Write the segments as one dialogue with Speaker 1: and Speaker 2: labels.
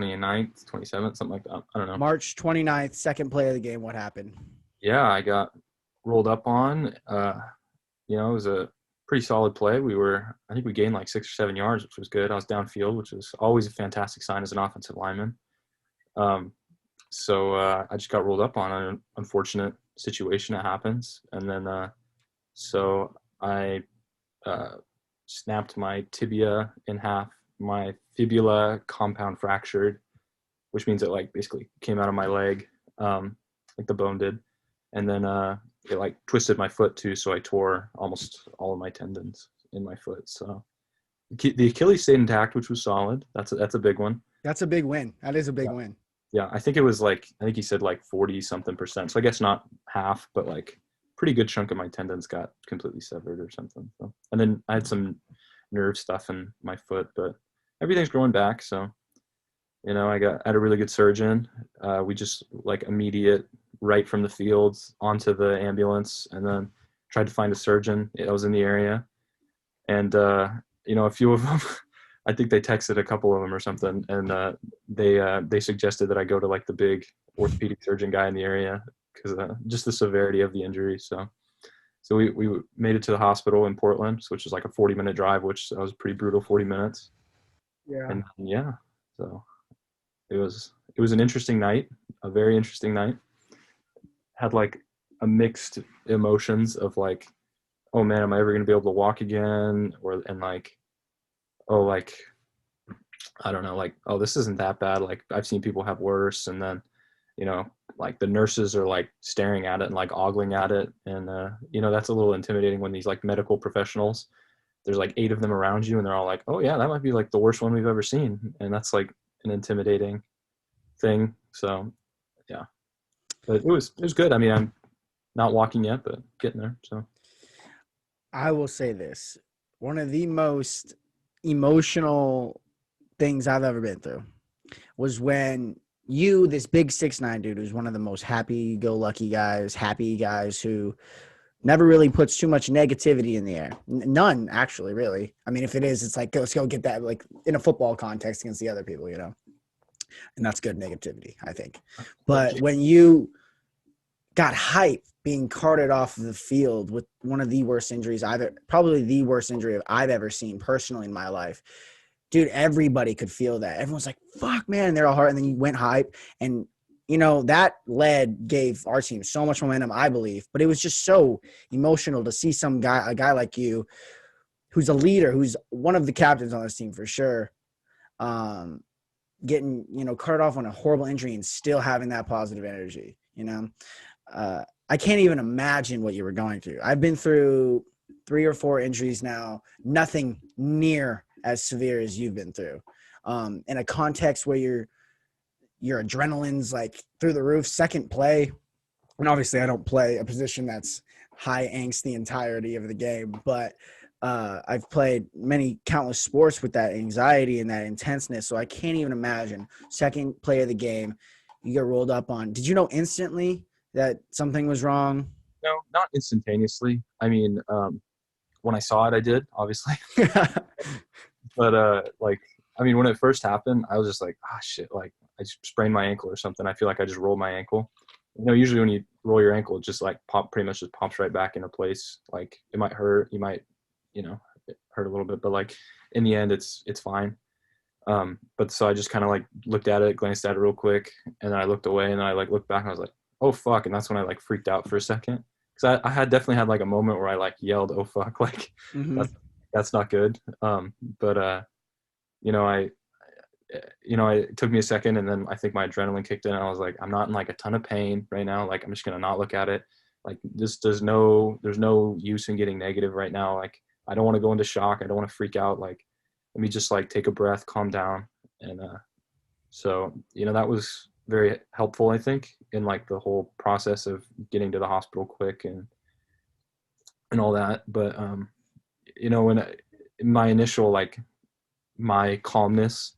Speaker 1: 29th, 27th, something like that. I don't know.
Speaker 2: March 29th, second play of the game. What happened?
Speaker 1: Yeah, I got rolled up on. It was a pretty solid play. I think we gained like 6 or 7 yards, which was good. I was downfield, which is always a fantastic sign as an offensive lineman. So I just got rolled up on an unfortunate situation that happens. And then so I snapped my tibia in half, my fibula compound fractured, which means it like basically came out of my leg, like the bone did. And then it like twisted my foot too, so I tore almost all of my tendons in my foot. So the Achilles stayed intact, which was solid. That's a big one.
Speaker 2: That's a big win. That is a big win.
Speaker 1: Yeah, I think he said like 40 something percent. So I guess not half, but like pretty good chunk of my tendons got completely severed or something. So, and then I had some nerve stuff in my foot, but everything's growing back. So, I had a really good surgeon. We just like immediate right from the fields onto the ambulance, and then tried to find a surgeon that was in the area. And, a few of them, I think they texted a couple of them or something, and they suggested that I go to like the big orthopedic surgeon guy in the area because just the severity of the injury. So we made it to the hospital in Portland, which was like a 40-minute drive, which was a pretty brutal 40 minutes.
Speaker 2: Yeah.
Speaker 1: And yeah, so it was an interesting night, a very interesting night. Had like a mixed emotions of like, oh man, am I ever going to be able to walk again? And like, oh, like, I don't know, like, oh, this isn't that bad. Like I've seen people have worse. And then, like the nurses are like staring at it and like ogling at it. And, that's a little intimidating when these like medical professionals, there's like 8 of them around you and they're all like, oh yeah, that might be like the worst one we've ever seen. And that's like an intimidating thing. So yeah, but it was good. I mean, I'm not walking yet, but getting there. So
Speaker 2: I will say this. One of the most emotional things I've ever been through was when this big 6'9" dude, who's one of the most happy-go-lucky guys, happy guys who never really puts too much negativity in the air. None, actually, really. I mean, if it is, it's like, let's go get that, like, in a football context against the other people, And that's good negativity, I think. But when you got hype being carted off of the field with one of the worst injuries probably the worst injury I've ever seen personally in my life, dude, everybody could feel that. Everyone's like, fuck, man. And they're all hard. And then you went hype. And, that gave our team so much momentum, I believe. But it was just so emotional to see a guy like you, who's a leader, who's one of the captains on this team for sure, getting, carted off on a horrible injury and still having that positive energy, I can't even imagine what you were going through. I've been through 3 or 4 injuries now, nothing near as severe as you've been through. In a context where your adrenaline's like through the roof, second play. And obviously I don't play a position that's high angst the entirety of the game, but I've played countless sports with that anxiety and that intenseness. So I can't even imagine second play of the game, you get rolled up on. Did you know instantly that something was wrong?
Speaker 1: No, not instantaneously. I mean, when I saw it, I did, obviously. But when it first happened, I was just like, shit, like I sprained my ankle or something. I feel like I just rolled my ankle. Usually when you roll your ankle, it just like pretty much just pops right back into place. Like it might hurt, you might, it hurt a little bit, but like in the end, it's fine. But so I just kind of like looked at it, glanced at it real quick, and then I looked away, and then I like looked back and I was like, oh fuck. And that's when I like freaked out for a second. Cause I had definitely had like a moment where I like yelled, oh fuck, like that's not good. It took me a second, and then I think my adrenaline kicked in. And I was like, I'm not in like a ton of pain right now. Like I'm just going to not look at it. Like there's no use in getting negative right now. Like I don't want to go into shock. I don't want to freak out. Like, let me just like take a breath, calm down. And so that was very helpful, I think, in like the whole process of getting to the hospital quick and all that. But when my initial like my calmness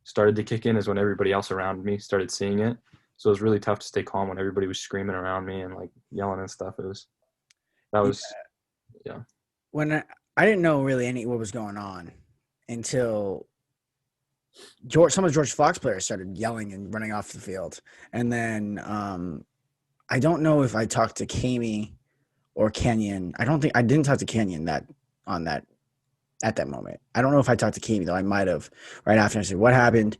Speaker 1: started to kick in is when everybody else around me started seeing it. So it was really tough to stay calm when everybody was screaming around me and like yelling and stuff. Yeah.
Speaker 2: When I didn't know really what was going on until Some of the George Fox players started yelling and running off the field. And then I don't know if I talked to Kami or Kenyon. I didn't talk to Kenyon on that at that moment. I don't know if I talked to Kami though. I might have right after. I said, "What happened?"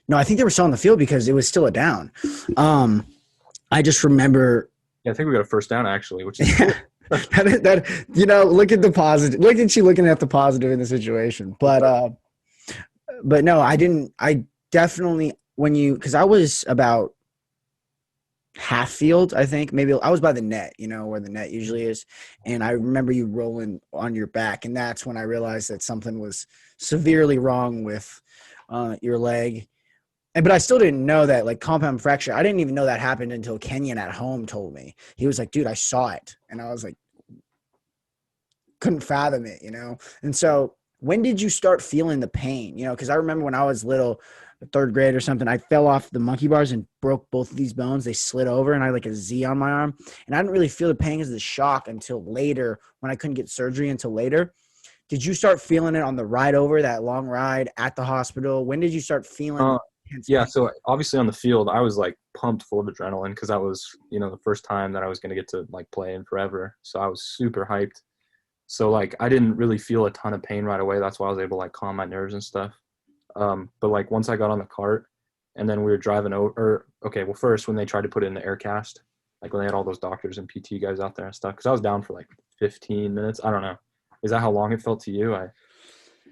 Speaker 2: No, I think they were still on the field because it was still a down. I just remember.
Speaker 1: Yeah, I think we got a first down actually, which is cool.
Speaker 2: Look at the positive. Look at you looking at the positive in the situation. But no, I didn't. I definitely because I was about half field, I think. Maybe I was by the net, where the net usually is. And I remember you rolling on your back. And that's when I realized that something was severely wrong with your leg. But I still didn't know that, like, compound fracture. I didn't even know that happened until Kenyon at home told me. He was like, dude, I saw it. And I was like, couldn't fathom it. And so when did you start feeling the pain? Because I remember when I was little, third grade or something, I fell off the monkey bars and broke both of these bones. They slid over and I had like a Z on my arm. And I didn't really feel the pain as the shock until later when I couldn't get surgery until later. Did you start feeling it on the ride over, that long ride at the hospital? When did you start feeling intense
Speaker 1: Yeah,
Speaker 2: pain?
Speaker 1: so obviously on the field, I was like pumped full of adrenaline because that was, the first time that I was going to get to like play in forever. So I was super hyped. So like I didn't really feel a ton of pain right away. That's why I was able to like calm my nerves and stuff. But like once I got on the cart and then we were driving over, well, first when they tried to put it in the air cast, like when they had all those doctors and PT guys out there and stuff, because I was down for like 15 minutes. I don't know. Is that how long it felt to you? In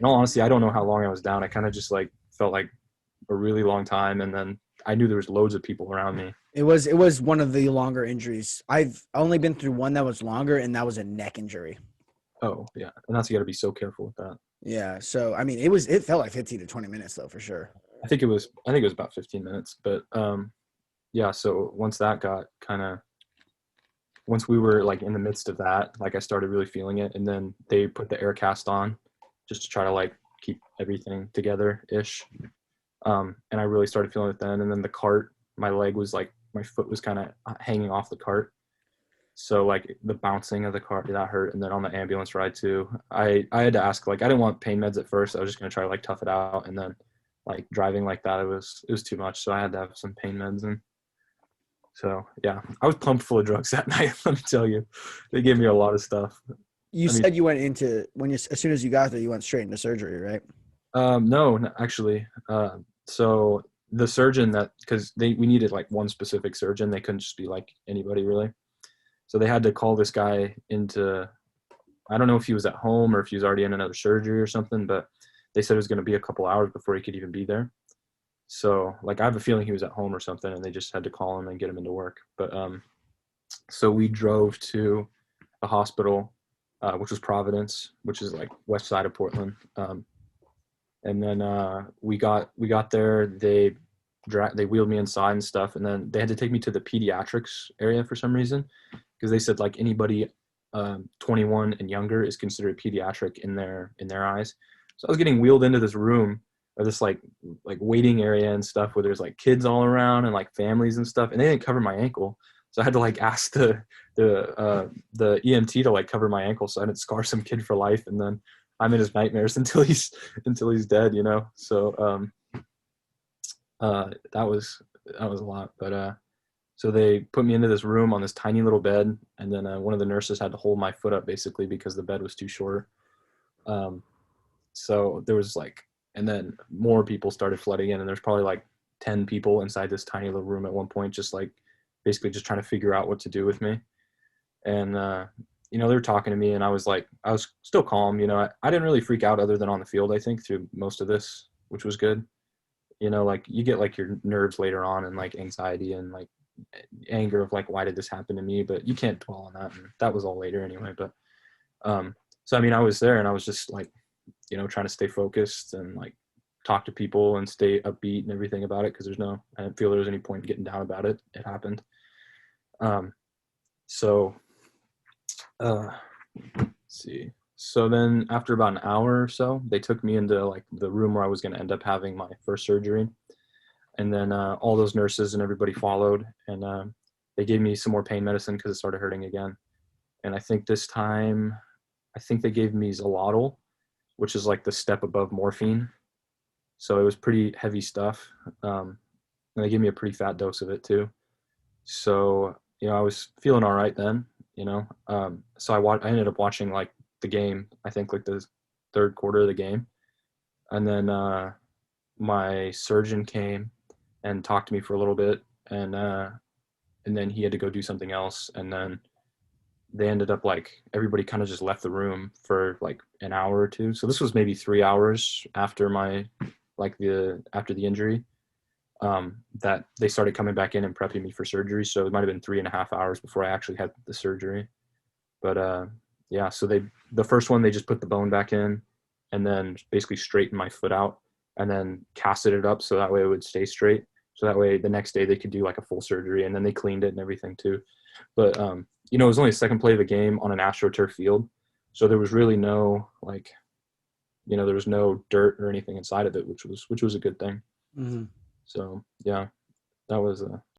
Speaker 1: all honesty, I don't know how long I was down. I kind of just like felt like a really long time. And then I knew there was loads of people around me.
Speaker 2: It was one of the longer injuries. I've only been through one that was longer, and that was a neck injury.
Speaker 1: Oh yeah. And that's, you got to be so careful with that.
Speaker 2: Yeah. So, I mean, it felt like 15 to 20 minutes though, for sure.
Speaker 1: I think it was about 15 minutes, but yeah. So once we were like in the midst of that, like I started really feeling it. And then they put the air cast on just to try to like keep everything together ish. And I really started feeling it then. And then the cart, my foot was kind of hanging off the cart. So like the bouncing of the cart, that hurt. And then on the ambulance ride too, I had to ask, like, I didn't want pain meds at first. I was just going to try to like tough it out. And then like driving like that, it was too much. So I had to have some pain meds. And so, yeah, I was pumped full of drugs that night. Let me tell you, they gave me a lot of stuff.
Speaker 2: You
Speaker 1: I mean,
Speaker 2: said you went into as soon as you got there, you went straight into surgery, right?
Speaker 1: no, actually. So the surgeon because we needed like one specific surgeon. They couldn't just be like anybody really. So they had to call this guy into, I don't know if he was at home or if he was already in another surgery or something, but they said it was going to be a couple hours before he could even be there. So like, I have a feeling he was at home or something and they just had to call him and get him into work. But, so we drove to the hospital, which was Providence, which is like west side of Portland. And then we got there. They wheeled me inside and stuff, and then they had to take me to the pediatrics area for some reason because they said like anybody 21 and younger is considered pediatric in their eyes. So I was getting wheeled into this room or this like waiting area and stuff where there's like kids all around and like families and stuff, and they didn't cover my ankle. So I had to like ask the EMT to like cover my ankle so I didn't scar some kid for life. And then I'm in his nightmares until he's dead, So that was a lot. But so they put me into this room on this tiny little bed, and then one of the nurses had to hold my foot up basically because the bed was too short. So there was like, and then more people started flooding in, and there's probably like 10 people inside this tiny little room at one point, just like basically just trying to figure out what to do with me. And they were talking to me, and I was still calm. I didn't really freak out other than on the field, I think, through most of this, which was good. Like you get like your nerves later on and like anxiety and like anger of like, why did this happen to me? But you can't dwell on that. And that was all later anyway. But so I mean, I was there and I was just like, trying to stay focused and like talk to people and stay upbeat and everything about it, because I didn't feel there was any point in getting down about it. It happened. So let's see. So then after about an hour or so, they took me into like the room where I was going to end up having my first surgery. And then all those nurses and everybody followed, and they gave me some more pain medicine because it started hurting again. And I think this time, they gave me Zolotol, which is like the step above morphine. So it was pretty heavy stuff. And they gave me a pretty fat dose of it too. So, I was feeling all right then, so I ended up watching like the game, I think like the third quarter of the game. And then my surgeon came and talked to me for a little bit, and then he had to go do something else. And then they ended up like everybody kind of just left the room for like an hour or two. So this was maybe 3 hours after after the injury, that they started coming back in and prepping me for surgery. So it might have been 3.5 hours before I actually had the surgery. But yeah, so the first one, they just put the bone back in and then basically straightened my foot out and then casted it up so that way it would stay straight. So that way the next day they could do like a full surgery, and then they cleaned it and everything too. But it was only a second play of the game on an AstroTurf field, so there was really no like, there was no dirt or anything inside of it, which was a good thing.
Speaker 2: Mhm.
Speaker 1: So yeah, that was